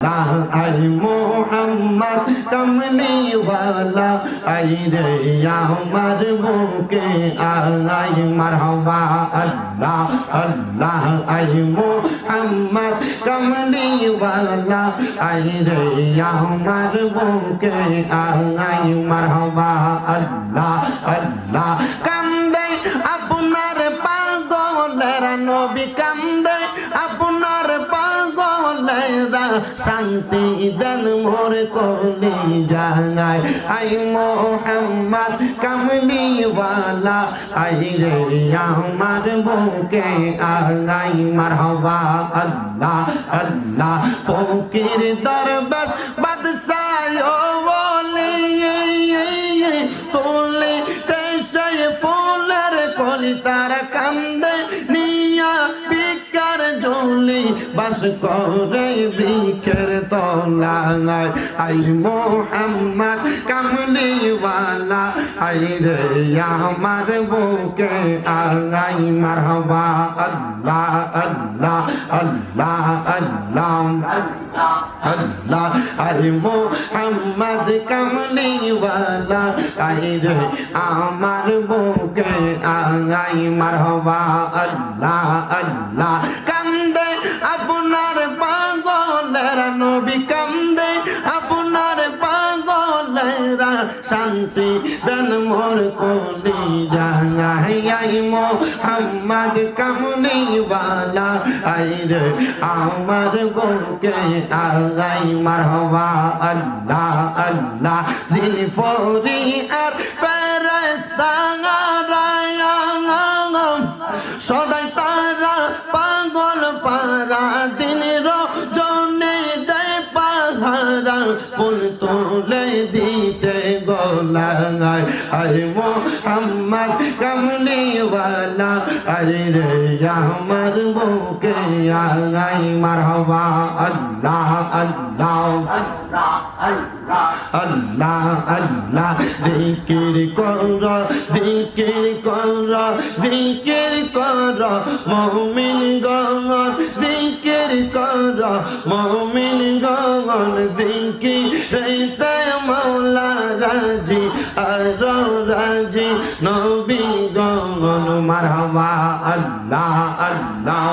I Mohammad কমলি ওয়ালা I রে আমার বুকে আই মারহাবা আল্লাহ আল্লাহ আই মোহাম্মদ কমলি ওয়ালা আই রে আমার বুকে আই মারহাবা আল্লাহ আল্লাহ কান্দে আপনার পাগলের নবী কান্দে আপনার পাগলেরা শান্তি দেন মোর কলি জাগায় আই মোহাম্মদ কামলি ওয়ালা আই রে আমার বুকে আগাই মারহাবা আল্লাহ আল্লাহ ফকির দরবেশ বাদশাহ ওলি তোলে দেশে ফুলের কলি তারা কান্দে নিয়া বিকার জলি বাস করে বৃক্ষের তলায় আই মোহাম্মদ কামলি ওয়ালা আই রে আমার বুকে আগাই মারহাবা আল্লাহ আল্লাহ আল্লাহ আল্লাহ আল্লাহ আই মোহাম্মদ কামলি ওয়ালা আই রে আমার বুকে আগাই মারহাবা আল্লাহ আল্লাহ কান্দে আপনার পাগলের নবী কান্দে আপনার পাগলেরা শান্তি দেন মোর কলি জাগায় আই মোহাম্মদ কামলি ওয়ালা আই রে আমার বুকে আগাই মারহাবা আল্লাহ আল্লাহ জিলফরি আর ফেরেশতা সদাই তারা পাগল পারা দিন রজনে দেয় পাহারা ফুল তোলে দিতে গোলায় আই মোহাম্মদ কামলি ওয়ালা আই রে আমার বুকে আগাই মারহাবা আল্লাহ আল্লাহ আল্লাহ আল্লাহ জিকির কর জিকির কর জিকির কর মুমিন গণ জিকির কর মুমিন গণ জিকিরতে মাওলা রাজি আর রাজি নবী গণ মারহাবা আল্লাহ আল্লাহ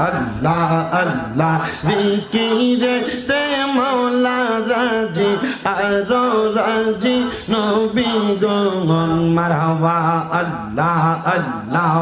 আল্লাহ আল্লাহ জিকিরতে মাওলা রাজি আর রাজি নবী গণ মারহাবা আল্লাহ আল্লাহ